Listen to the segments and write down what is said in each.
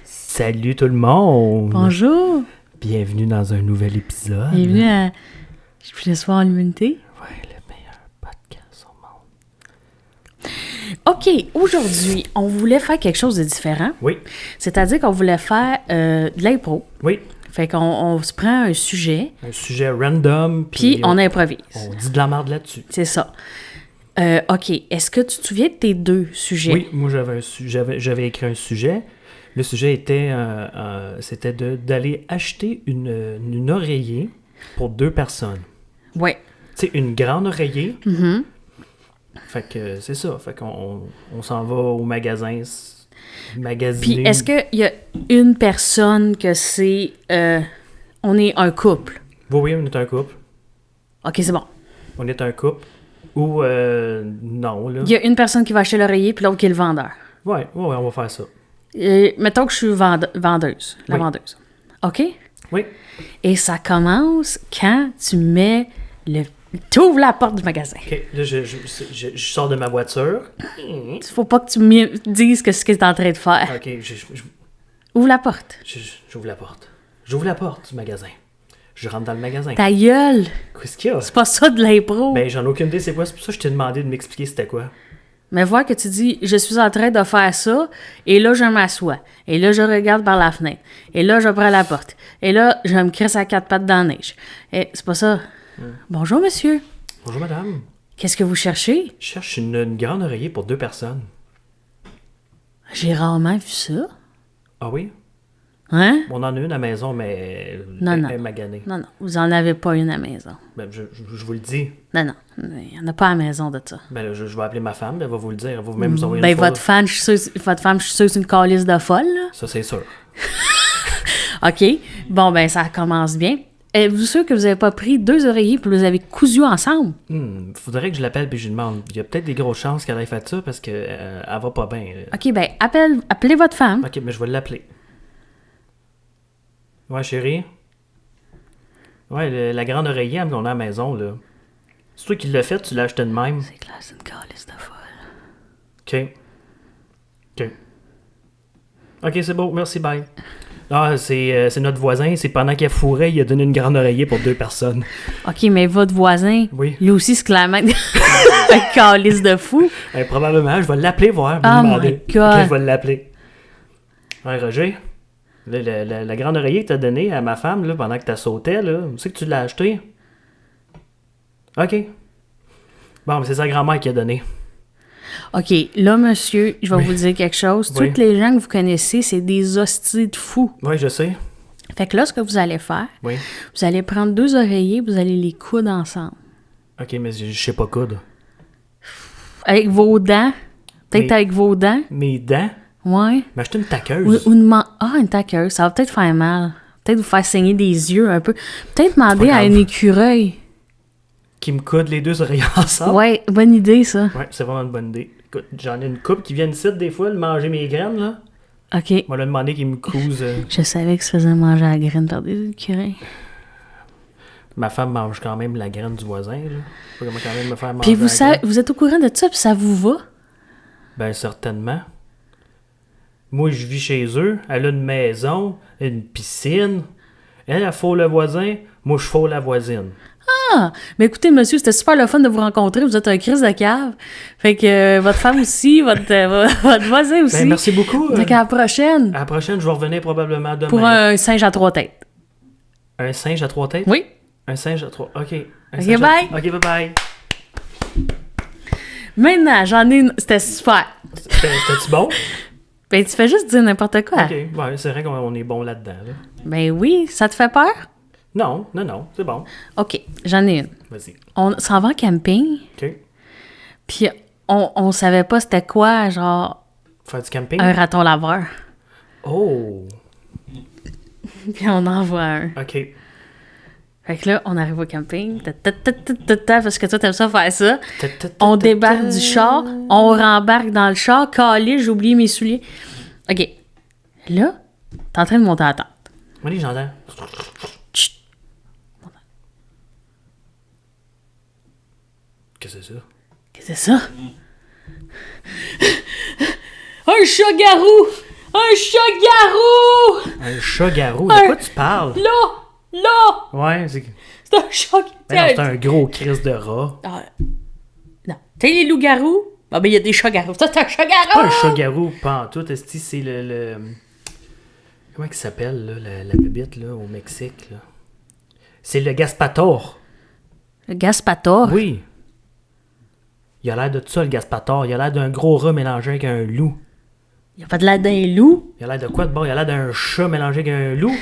Salut tout le monde! Bonjour! Bienvenue dans un nouvel épisode. Bienvenue à Je voulais soir à l'humanité. Ouais, le meilleur podcast au monde. OK, aujourd'hui, on voulait faire quelque chose de différent. Oui. C'est-à-dire qu'on voulait faire de l'impro. Oui. Fait qu'on se prend un sujet. Un sujet random. Puis on improvise. On dit de la merde là-dessus. C'est ça. OK, est-ce que tu te souviens de tes deux sujets? Oui, moi j'avais écrit un sujet. Le sujet était c'était d'aller acheter une oreiller pour 2 personnes. Ouais. Tu sais, une grande oreiller. Mm-hmm. Fait que c'est ça. Fait qu'on s'en va au magasin magasiner. Puis est-ce qu'il y a une personne que c'est... on est un couple? Oui, on est un couple. OK, c'est bon. On est un couple. Ou non, là. Il y a une personne qui va acheter l'oreiller, puis l'autre qui est le vendeur. Ouais, on va faire ça. Mettons que je suis vendeuse, la Oui. vendeuse. OK? Oui. Et ça commence quand tu mets tu ouvres la porte du magasin. OK, là, je sors de ma voiture. Il faut pas que tu me dises ce que tu es en train de faire. OK, Ouvre la porte. j'ouvre la porte. J'ouvre la porte du magasin. Je rentre dans le magasin. Ta gueule! Qu'est-ce qu'il y a? C'est pas ça de l'impro. Ben, j'en ai aucune idée c'est quoi. C'est pour ça que je t'ai demandé de m'expliquer c'était quoi. Mais vois que tu dis, je suis en train de faire ça, et là, je m'assois. Et là, je regarde par la fenêtre. Et là, je prends la porte. Et là, je me crisse à 4 pattes dans la neige. Et c'est pas ça. Bonjour, monsieur. Bonjour, madame. Qu'est-ce que vous cherchez? Je cherche une grande oreiller pour 2 personnes. J'ai rarement vu ça. Ah oui? Hein? On en a une à la maison, mais Non, non. elle est maganée. Non, non, vous en avez pas une à la maison. Ben, je vous le dis. Non, non, il n'y en a pas à la maison de ça. Ben, là, je vais appeler ma femme, elle va vous le dire. Elle va même vous envoyer Ben, une photo. votre femme, je suis sûre, c'est une calice de folle, là. Ça, c'est sûr. OK. Bon, ben, ça commence bien. Êtes-vous sûr que vous n'avez pas pris 2 oreillers et vous les avez cousus ensemble? Faudrait que je l'appelle puis je lui demande. Il y a peut-être des grosses chances qu'elle ait fait ça parce qu'elle elle va pas bien. OK, ben, appelez votre femme. Ok, mais je vais l'appeler. Ouais, chérie? Ouais, la grande oreiller qu'on a à la maison, là. C'est toi qui l'as fait, tu l'as acheté de même. C'est clair, c'est une calice de Ok. folle. Ok. Ok, c'est beau, merci, bye. Ah, c'est notre voisin, c'est pendant qu'il a fourré, il a donné une grande oreiller pour 2 personnes. OK, mais votre voisin, Oui. lui aussi, c'est clairement un calice de fou. Probablement, je vais l'appeler voir. Lui Oh demander. my God. Ok, je vais l'appeler. Ouais, Roger, la grande oreiller que t'as donnée à ma femme là, pendant que t'as sauté, là, où c'est que tu l'as acheté? Ok. Bon, mais c'est sa grand-mère qui a donné. OK, là, monsieur, je vais Oui. vous dire quelque chose. Oui. Toutes les gens que vous connaissez, c'est des hosties de fous. Oui, je sais. Fait que là, ce que vous allez faire, Oui. vous allez prendre 2 oreillers, vous allez les coudre ensemble. Ok, mais je sais pas coudre. Avec vos dents. Peut-être Mais- avec vos dents. Mes dents? Ouais. M'acheter une taqueuse. Ou une taqueuse. Ça va peut-être faire mal. Peut-être vous faire saigner des yeux un peu. Peut-être demander pas à grave. un écureuil. Qui me coudent les 2 oreillers ensemble. Ouais, bonne idée, ça. Ouais, c'est vraiment une bonne idée. Écoute, j'en ai une couple qui viennent ici des fois, de manger mes graines, là. OK. On m'a demandé qu'ils me cousent. Je savais que ça faisait manger la graine par des écureuils. Ma femme mange quand même la graine du voisin, là. Faut quand même me faire manger Puis vous, la graine. vous êtes au courant de ça, puis ça vous va? Ben, certainement. Moi, je vis chez eux. Elle a une maison, une piscine. Elle faut le voisin. Moi, je fous la voisine. Ah! Mais écoutez, monsieur, c'était super le fun de vous rencontrer. Vous êtes un crise de cave. Fait que votre femme aussi, votre voisin aussi. Ben, merci beaucoup. Fait qu'à la prochaine. À la prochaine, je vais revenir probablement demain. Pour un singe à 3 têtes. Un singe à 3 têtes? Oui. Un singe à 3... OK. Un OK, singe bye. OK, bye-bye. Maintenant, j'en ai une. C'était super. C'était-tu bon? Ben, tu fais juste dire n'importe quoi. OK. Ouais, c'est vrai qu'on est bon là-dedans, là. Ben oui, ça te fait peur? Non, c'est bon. OK, j'en ai une. Vas-y. On s'en va en camping, OK. puis on savait pas c'était quoi, genre, Faire du camping? un raton laveur. Oh! Puis on en voit un. OK. Fait que là, on arrive au camping, parce que toi, t'aimes ça faire ça. On débarque du char, on rembarque dans le char, calé, j'ai oublié mes souliers. OK. Là, t'es en train de monter à la tente. Oui, j'entends. Chut. Qu'est-ce que c'est ça? Qu'est-ce que c'est ça? Un chat-garou! Un chat-garou! Un chat-garou? De quoi tu parles? Là! Ouais, c'est... C'est un chat... Ben non, c'est un gros crise de rat. Non. Tu sais, les loups-garous? Ah ben, il y a des chats-garous. Ça, c'est un chat-garou! Pas un chat-garou, pas en tout. Esti, c'est le... Comment il s'appelle, là, la bébite, là, au Mexique, là? C'est le Gaspator. Le Gaspator? Oui. Il a l'air de ça, le Gaspator. Il a l'air d'un gros rat mélangé avec un loup. Il a pas de l'air d'un loup. Il a l'air de quoi de bon? Il a l'air d'un chat mélangé avec un loup.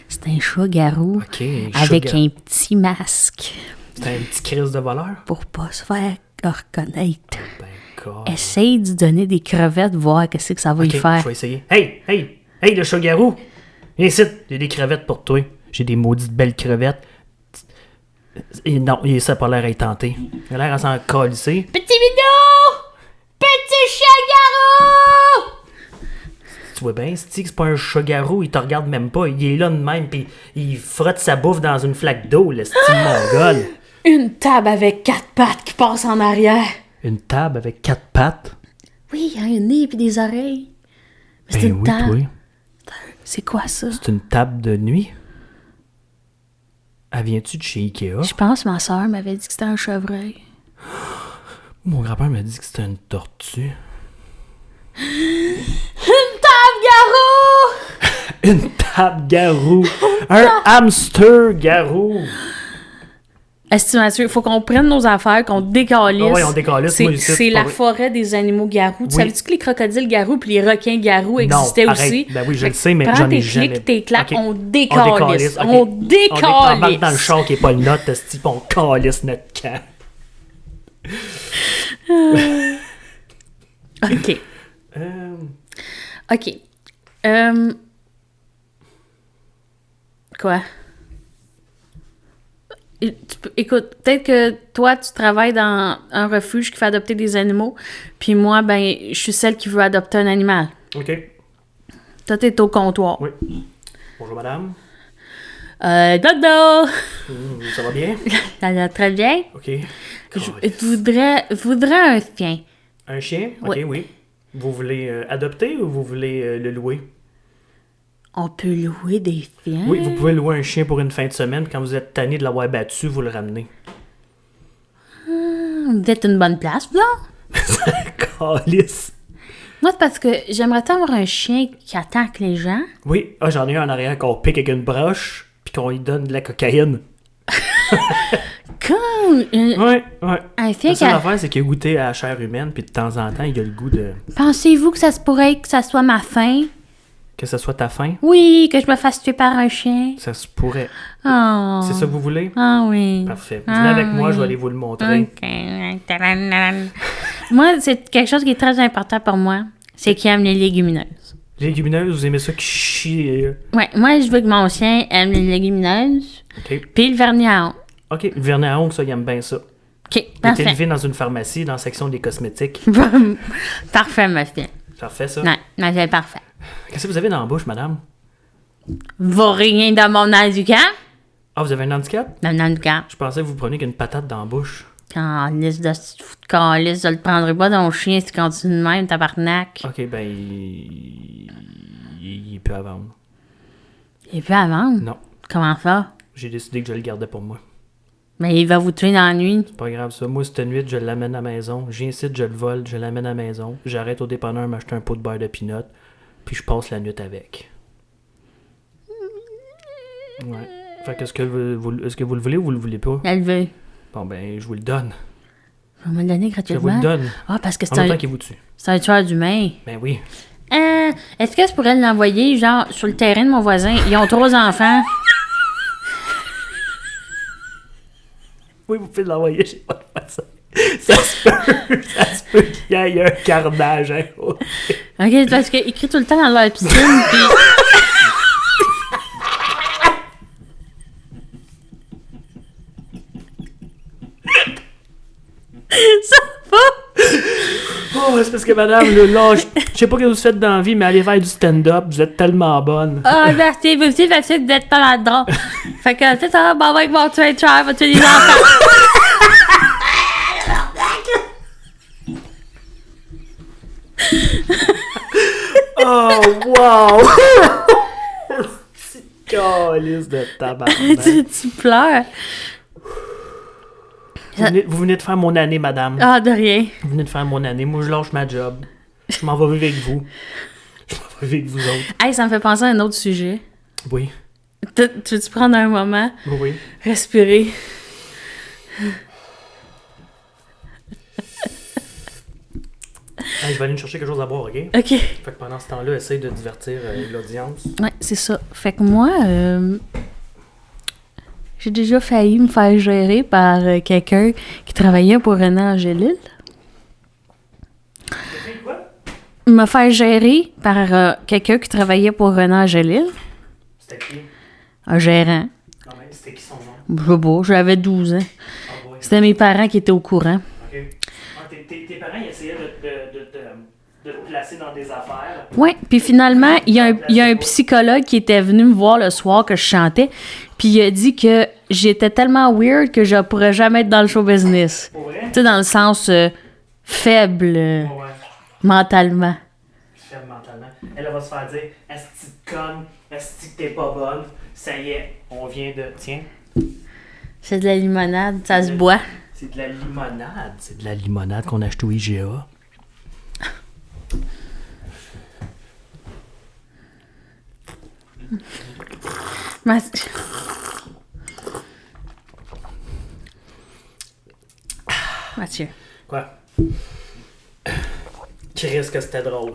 C'est un chat-garou. OK, un avec chat-garou. un petit masque. C'est un petit crise de voleur? Pour pas se faire reconnaître. Ben, God. Essaye de donner des crevettes, voir qu'est-ce que ça va OK, y faire. je vais essayer. Hey, le chat-garou! Viens ici, j'ai des crevettes pour toi. J'ai des maudites belles crevettes. Et non, ça a pas l'air à être tenté. Il a l'air à s'en calisser. Petit bidou! Petit chat-garou! Tu vois bien, c'est pas un chat-garou, il te regarde même pas. Il est là de même, pis il frotte sa bouffe dans une flaque d'eau, le style mongol. Une table avec 4 pattes qui passe en arrière. Une table avec 4 pattes? Oui, il y a un nez et des oreilles. Mais c'est Ben une oui, table. toi. C'est quoi ça? C'est une table de nuit? Elle vient-tu de chez Ikea? Je pense que ma soeur m'avait dit que c'était un chevreuil. Mon grand-père m'a dit que c'était une tortue. Une table garou! Une table garou! Un hamster garou! Estimation, il faut qu'on prenne nos affaires, qu'on décalisse. Ah ouais, on décalisse, moi, ici, C'est c'est la pas vrai. forêt des animaux garous. Tu Oui. savais-tu que les crocodiles garous puis les requins garous Non, existaient arrête. aussi? Ben oui, je Fait le que sais, mais prends j'en ai tes jamais... clics, tes claques, Ok. on décalisse. ok. On On embarque décalisse. dans le char qui est pas le nôtre, esti, pis on calisse notre camp. OK. Euh, OK. Quoi? Écoute, peut-être que toi, tu travailles dans un refuge qui fait adopter des animaux, puis moi, ben, je suis celle qui veut adopter un animal. OK. Toi, t'es au comptoir. Oui. Bonjour, madame. Dodo! Ça va bien? Ça va très bien. OK. Je voudrais un chien. Un chien? OK, oui. Vous voulez adopter ou vous voulez le louer? On peut louer des chiens? Oui, vous pouvez louer un chien pour une fin de semaine. Quand vous êtes tanné de l'avoir battu, vous le ramenez. Vous êtes une bonne place, là? Calice. Moi, c'est parce que j'aimerais tant avoir un chien qui attaque les gens. Oui, j'en ai un en arrière qu'on pique avec une broche puis qu'on lui donne de la cocaïne. Cool! Ouais. Un chien La qui seule a... affaire, c'est qu'il a goûté à la chair humaine puis de temps en temps, il a le goût de... Pensez-vous que ça se pourrait que ça soit ma faim? Que ce soit ta faim? Oui, que je me fasse tuer par un chien. Ça se pourrait. Oh. C'est ça que vous voulez? Ah oui. Parfait. Venez avec moi, oui. je vais aller vous le montrer. OK. Moi, c'est quelque chose qui est très important pour moi. C'est qu'il aime les légumineuses. Légumineuses, vous aimez ça qui chie? Ouais, moi, je veux que mon chien aime les légumineuses. OK. Puis le vernis à ongles. OK, le vernis à ongles, ça, il aime bien ça. OK, Il est parfait. élevé dans une pharmacie, dans la section des cosmétiques. Parfait, monsieur. Parfait, ça. Non, c'est parfait. Qu'est-ce que vous avez dans la bouche, madame? Va rien dans mon handicap? Ah, vous avez un handicap? Dans mon handicap. Je pensais que vous preniez qu'une patate dans la bouche. Calice de calice, je le prendrai pas dans le chien si tu continues de même, tabarnak. OK, ben, il est plus à vendre. Il est plus à vendre? Non, Comment ça? j'ai décidé que je le gardais pour moi. Mais il va vous tuer dans la nuit. C'est pas grave, ça. Moi, cette nuit, je l'amène à la maison. J'incite, je le vole, je l'amène à la maison. J'arrête au dépanneur m'acheter un pot de beurre de pinot, puis je passe la nuit avec. Ouais. Fait que est-ce que vous le voulez ou vous le voulez pas? Elle veut. Bon, ben, je vous le donne. On va me le donner Je vous gratuitement. le donne. Ah, parce que En même temps qu'il vous tue. c'est un tueur d'humains. Ben oui. Est-ce que je pourrais l'envoyer, genre, sur le terrain de mon voisin? Ils ont 3 enfants. Oui, vous pouvez l'envoyer chez votre voisin. Ça se peut qu'il y ait un carnage. Hein? OK, c'est parce qu'ils crient tout le temps dans leur piscine, puis... Ça va? Oh, c'est parce que madame, là, je sais pas ce que vous faites dans la vie, mais allez faire du stand-up, vous êtes tellement bonne. Ah, merci, vous aussi, parce que vous êtes pas là-dedans. Fait que, c'est ça, bon, ouais, va tuer un tueur, va tuer des enfants. Oh, wow! Petite calice de tabarnak. tu pleures. Vous venez de faire mon année, madame. Ah, de rien. Vous venez de faire mon année. Moi, je lâche ma job. Je m'en vais vivre avec vous. Je m'en vais vivre avec vous autres. Hey, ça me fait penser à un autre sujet. Oui. Tu veux-tu prendre un moment? Oui. Respirer. Hey, je vais aller me chercher quelque chose à boire, OK? OK. Fait que pendant ce temps-là, essaye de divertir l'audience. Ouais, c'est ça. Fait que moi, j'ai déjà failli me faire gérer par quelqu'un qui travaillait pour René Angélil. Quoi? Me faire gérer par quelqu'un qui travaillait pour René Angélil. C'était qui? Un gérant. Non, mais c'était qui son nom? Je sais pas, j'avais 12 ans. Ah, ouais. C'était mes parents qui étaient au courant. OK. Ah, tes parents, ils essayaient de te placer dans des affaires. Ouais, puis finalement, il y a un psychologue qui était venu me voir le soir que je chantais, puis il a dit que j'étais tellement weird que je pourrais jamais être dans le show business. Pour vrai? Tu sais, dans le sens faible Ouais. mentalement. Faible mentalement. Elle va se faire dire, est-ce que tu te connes? Est-ce que t'es pas bonne? Ça y est, on vient de... Tiens, C'est de la limonade, ça se boit. c'est de la limonade. C'est de la limonade qu'on a acheté au IGA. Mathieu. Quoi? Chris, que c'était drôle.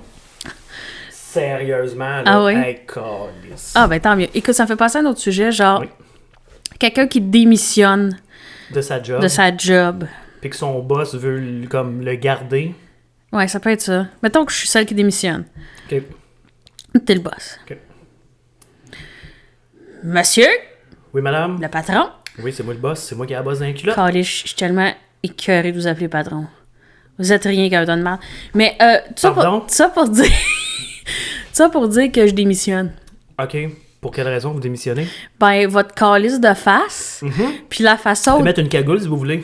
Sérieusement, là. Ah oui? Hey, câlisse. Ah, ben tant mieux. Écoute, ça me fait passer à un autre sujet, genre, Oui. quelqu'un qui démissionne De sa job. de sa job. Puis que son boss veut comme le garder. Ouais, ça peut être ça. Mettons que je suis celle qui démissionne. OK. T'es le boss. OK. Monsieur, Oui, madame? le patron. Oui, c'est moi le boss. C'est moi qui ai la bosse d'un culotte. Calé, je suis tellement écœurée de vous appeler patron. Vous êtes rien qu'un ton de mal. Mais, Pardon? ça pour dire... ça pour dire que je démissionne. OK. Pour quelle raison vous démissionnez? Ben, votre calice de face, puis la Je façon... peux mettre une cagoule si vous voulez.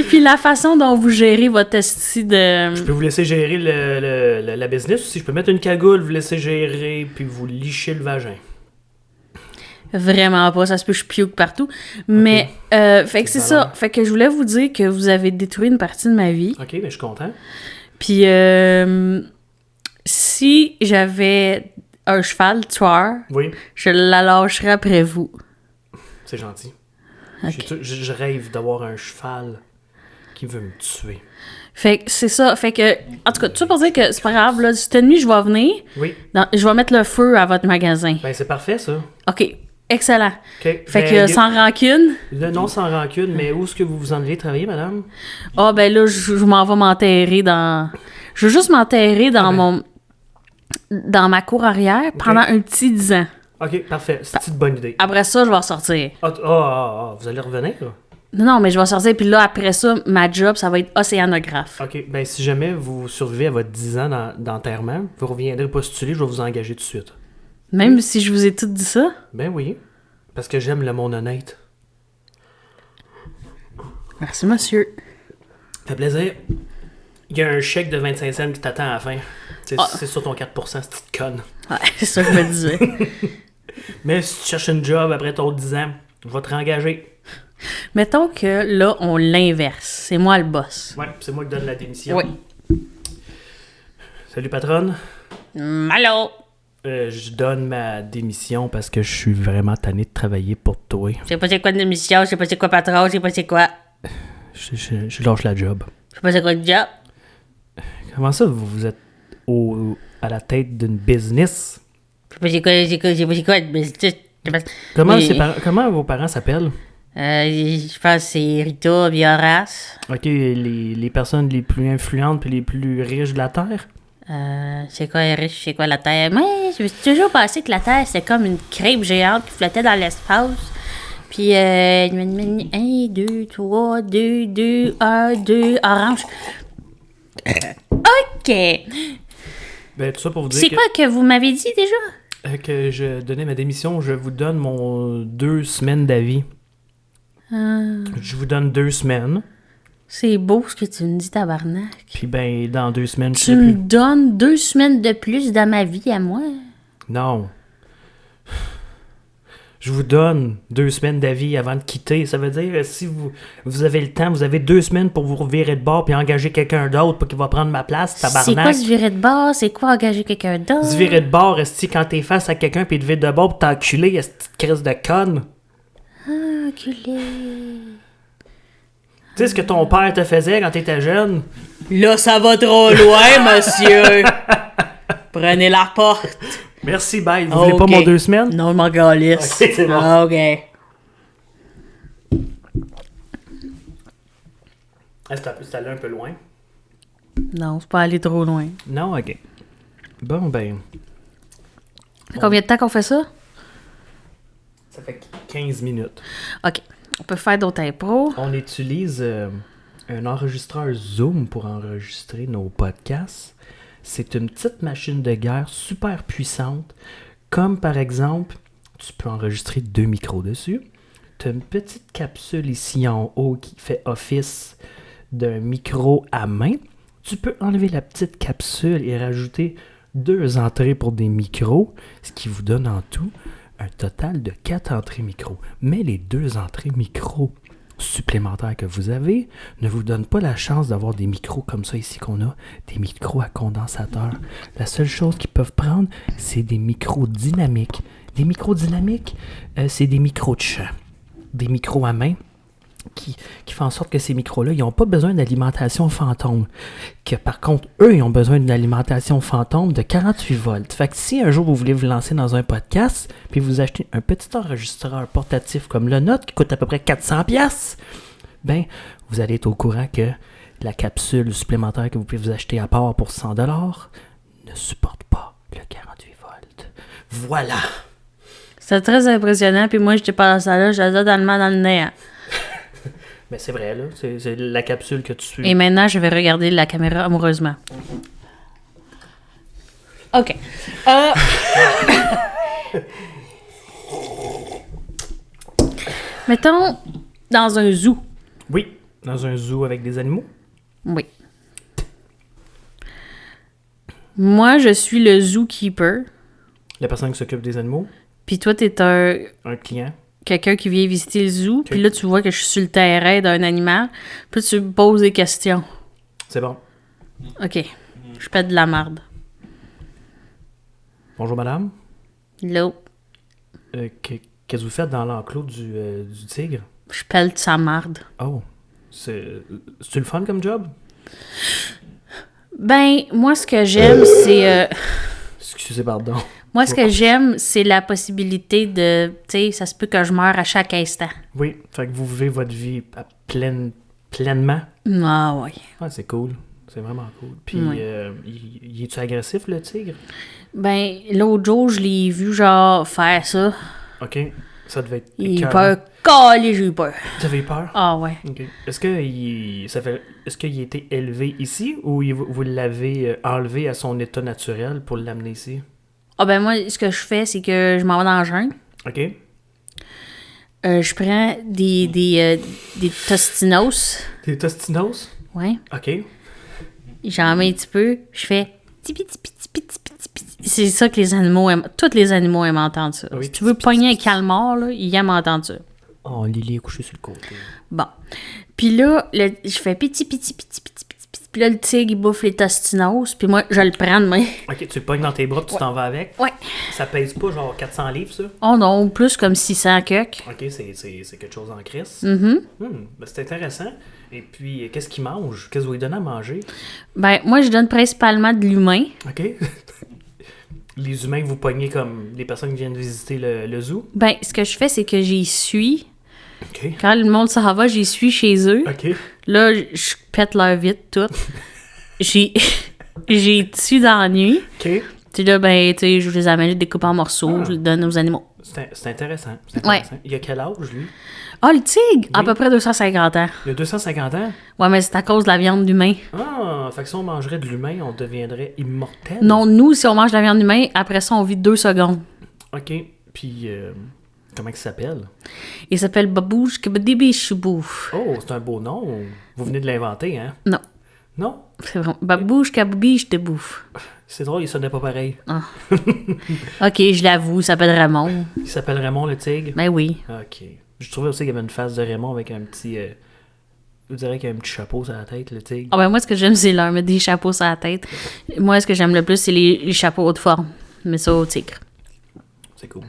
Puis la façon dont vous gérez votre esti de... Je peux vous laisser gérer la business aussi. Je peux mettre une cagoule, vous laisser gérer, puis vous licher le vagin. Vraiment pas, ça se peut que je pioque partout. Mais, fait que c'est ça. valeur. Fait que je voulais vous dire que vous avez détruit une partie de ma vie. OK, mais je suis content. Puis, si j'avais un cheval tueur, Oui, je la lâcherais après vous. c'est gentil. Ok. Je rêve d'avoir un cheval qui veut me tuer. Fait que c'est ça. Fait que, en tout cas, tout ça pour dire que c'est pas grave, là. Cette nuit, je vais venir. Oui, Je vais mettre le feu à votre magasin. ben c'est parfait ça. OK. Excellent. OK. Fait que, sans rancune. Non, sans rancune, mais où est-ce que vous vous en allez travailler, madame? Ah, ben là, je m'en vais m'enterrer dans... Je veux juste m'enterrer dans dans ma cour arrière pendant un petit 10 ans. OK, parfait. C'est une bonne idée. Après ça, je vais ressortir. Vous allez revenir, là? Non, mais je vais sortir, puis là, après ça, ma job, ça va être océanographe. OK, ben si jamais vous survivez à votre 10 ans d'enterrement, vous reviendrez postuler, je vais vous engager tout de suite. Même si je vous ai tout dit ça? Ben oui, parce que j'aime le monde honnête. Merci, monsieur. Ça fait plaisir. Il y a un chèque de 25 cents qui t'attend à la fin. C'est sur ton 4%, cette petite conne. Ouais, c'est ça que je me disais. Mais si tu cherches une job après ton 10 ans, je vais te réengager. Mettons que là, on l'inverse. C'est moi le boss. Ouais, c'est moi qui donne la démission. Oui. Salut patronne. Allô? Je donne ma démission parce que je suis vraiment tanné de travailler pour toi. Je sais pas c'est quoi une émission, je sais pas c'est quoi patron, je sais pas c'est quoi. Je lâche la job. Je sais pas c'est quoi le job. Comment ça, vous êtes à la tête d'une business? Je sais pas c'est quoi, mais Comment vos parents s'appellent? je pense que c'est Rita et Horace. OK, les personnes les plus influentes et les plus riches de la Terre? C'est quoi les riches, c'est quoi la Terre? Moi, je me suis toujours pensé que la Terre, c'était comme une crêpe géante qui flottait dans l'espace. Puis, 1, 2, 3, 2, 1, 2, orange. OK. Ben, tout ça pour vous dire C'est quoi que vous m'avez dit déjà? que je donnais ma démission. Je vous donne mon 2 semaines d'avis. Je vous donne 2 semaines. C'est beau ce que tu me dis, tabarnak. Puis ben, dans 2 semaines, je Tu sais me plus. donnes 2 semaines de plus dans ma vie à moi. Non. Je vous donne 2 semaines d'avis avant de quitter. Ça veut dire, si vous avez le temps, vous avez 2 semaines pour vous revirer de bord puis engager quelqu'un d'autre pour qu'il va prendre ma place, tabarnak. C'est quoi se virer de bord? C'est quoi engager quelqu'un d'autre? Se virer de bord, esti, quand t'es face à quelqu'un puis te virer de bord pour t'enculer, esti de crise de conne. Ah, enculé. Tu sais ce que ton père te faisait quand t'étais jeune? Là, ça va trop loin, monsieur. Prenez la porte. Merci, bye. Vous voulez pas mon 2 semaines? Non, je m'en calisse. Ok, c'est bon. Ah, OK. C'est allé un peu loin. Non, c'est pas aller trop loin. Non, ok. Bon, ben, Combien de temps qu'on fait ça? ça fait 15 minutes. OK. On peut faire d'autres impros. On utilise un enregistreur Zoom pour enregistrer nos podcasts. C'est une petite machine de guerre super puissante. Comme par exemple, tu peux enregistrer 2 micros dessus. Tu as une petite capsule ici en haut qui fait office d'un micro à main. Tu peux enlever la petite capsule et rajouter 2 entrées pour des micros, ce qui vous donne en tout un total de 4 entrées micro. Mais les 2 entrées micro supplémentaires que vous avez ne vous donnent pas la chance d'avoir des micros comme ça ici qu'on a, des micros à condensateur. La seule chose qu'ils peuvent prendre, c'est des micros dynamiques. Des micros dynamiques, c'est des micros de chant. Des micros à main qui font en sorte que ces micros-là, ils n'ont pas besoin d'alimentation fantôme. Que par contre, eux, ils ont besoin d'une alimentation fantôme de 48 volts. Fait que si un jour vous voulez vous lancer dans un podcast, puis vous achetez un petit enregistreur portatif comme le nôtre, qui coûte à peu près 400$, ben, vous allez être au courant que la capsule supplémentaire que vous pouvez vous acheter à part pour 100$ ne supporte pas le 48 volts. Voilà! C'était très impressionnant, puis moi, j'étais pas dans ça là, j'avais totalement dans le néant. Mais c'est vrai, là. C'est la capsule que tu suis. Et maintenant, je vais regarder la caméra amoureusement. OK. Mettons, dans un zoo. Oui, dans un zoo avec des animaux. Oui. Moi, je suis le zookeeper. La personne qui s'occupe des animaux. Puis toi, t'es Un client. quelqu'un qui vient visiter le zoo. Puis là, tu vois que je suis sur le terrain d'un animal. Puis tu me poses des questions. C'est bon. OK. Je pète de la marde. Bonjour, madame. Là, Qu'est-ce que vous faites dans l'enclos du tigre? je pète sa marde. Oh. C'est-tu le fun comme job? Ben, moi, ce que j'aime, c'est... Excusez, pardon. Moi, ce que j'aime, c'est la possibilité de... Tu sais, ça se peut que je meure à chaque instant. Oui, fait que vous vivez votre vie pleinement. Ah, ouais. Ah, c'est cool. C'est vraiment cool. Puis, Oui. il est-tu agressif, le tigre? Ben, l'autre jour, je l'ai vu, genre, faire ça. OK. Ça devait être Il a eu écœurant. peur. Calé, j'ai eu peur. Tu avais peur? Ah, ouais. OK. Est-ce qu'il a été élevé ici ou vous l'avez enlevé à son état naturel pour l'amener ici? Ah, ben, moi, ce que je fais, c'est que je m'en vais dans le jungle. OK. Je prends des tostinos. Des tostinos? Ouais. OK. J'en mets un petit peu. Je fais... tipi, tipi, tipi, tipi, tipi. C'est ça que les animaux aiment. Tous les animaux aiment entendre ça. Oui, Si tu veux tipi, pogner un tipi, calmar, là, ils aiment entendre ça. Oh, Lily est couchée sur le côté. Bon. Puis là, je fais piti, piti, piti, piti, piti. Puis là, le tigre, il bouffe les tostinos. Puis moi, je le prends de main. OK, tu le pognes dans tes bras, puis tu t'en vas avec? Ouais. Ça pèse pas genre 400 livres, ça? Oh non, plus comme 600 coques. OK, c'est quelque chose en crise. Mhm. Ben, c'est intéressant. Et puis, qu'est-ce qu'il mange? Qu'est-ce que vous lui donnez à manger? Ben, moi, je donne principalement de l'humain. OK. Les humains que vous pognez comme les personnes qui viennent visiter le zoo? Ben, ce que je fais, c'est que j'y suis. OK. Quand le monde s'en va, j'y suis chez eux. OK. Là, je pète leur vite, tout. j'ai tué dans la nuit. OK. Puis là, ben, tu sais, je les amène, je les découpe en morceaux, je les donne aux animaux. C'est intéressant. C'est intéressant. Il a quel âge, lui? Ah, le tigre! À Oui. peu près 250 ans. Il a 250 ans? Ouais, mais c'est à cause de la viande d'humain. Ah, fait que si on mangerait de l'humain, on deviendrait immortel? Non, nous, si on mange de la viande d'humain, après ça, on vit 2 secondes. OK. Puis, Comment il s'appelle? Il s'appelle Babouche Kabadibichoubouf. Oh, c'est un beau nom. Vous venez de l'inventer, hein? Non, Non? c'est vraiment Babouche Kababiche de bouffe. C'est drôle, il sonnait pas pareil. Ah. Ok, je l'avoue, il s'appelle Raymond. Il s'appelle Raymond le tigre? Ben oui. Ok. Je trouvais aussi qu'il y avait une face de Raymond avec un petit... je dirais qu'il y a un petit chapeau sur la tête, le tigre. Ah ben moi, ce que j'aime, c'est leur mettre des chapeaux sur la tête. Moi, ce que j'aime le plus, c'est les chapeaux haute forme. Mais ça, au tigre. C'est cool.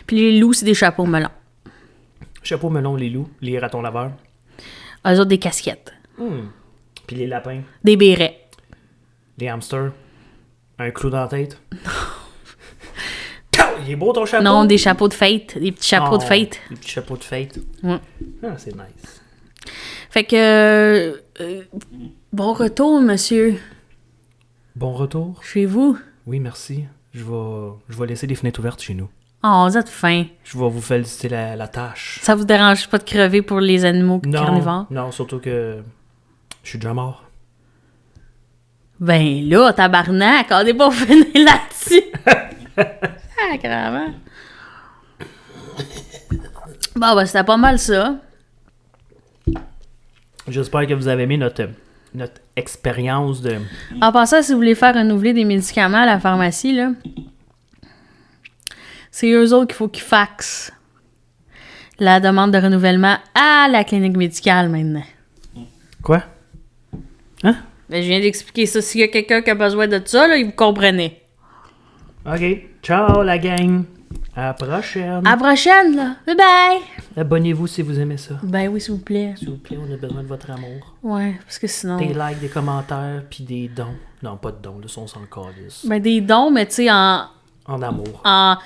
Puis les loups, c'est des chapeaux melons. Chapeau melon, les loups, les ratons laveurs. Eux autres, des casquettes. Puis les lapins, Des bérets. les hamsters, un clou dans la tête. Il est beau ton chapeau? Non, des chapeaux de fête. Des petits chapeaux de fête. Des petits chapeaux de fête. Ouais. Ah, c'est nice. Fait que... bon retour, monsieur. Bon retour. Chez vous. Oui, merci. Je vais laisser les fenêtres ouvertes chez nous. Oh, vous êtes fin. Je vais vous féliciter la tâche. Ça vous dérange pas de crever pour les animaux carnivores? Non, surtout que je suis déjà mort. Ben là, tabarnak, on est pas fini là-dessus. Ah, carrément. Bon, ben c'était pas mal ça. J'espère que vous avez aimé notre expérience de... En passant, si vous voulez faire renouveler des médicaments à la pharmacie, là, c'est eux autres qu'il faut qu'ils faxent la demande de renouvellement à la clinique médicale maintenant. Quoi? Hein? Ben, je viens d'expliquer ça. S'il y a quelqu'un qui a besoin de ça, là, vous comprenez. OK. Ciao, la gang. À la prochaine. À la prochaine, là. Bye bye! Abonnez-vous si vous aimez ça. Ben oui, s'il vous plaît. S'il vous plaît, on a besoin de votre amour. Ouais, parce que sinon... Des likes, des commentaires, puis des dons. Non, pas de dons, là, on s'en calisse. Ben des dons, mais tu sais, en amour. En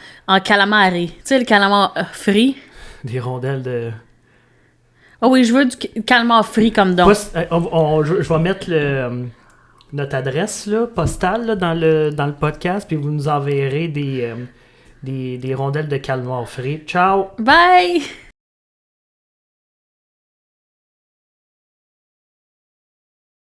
calamari. Tu sais, le calamar frit. Des rondelles de... Ah oui, je veux du calamar frit comme don. Je vais mettre notre adresse là, postale là, dans le podcast, puis vous nous enverrez des rondelles de calmar frit. Ciao! Bye!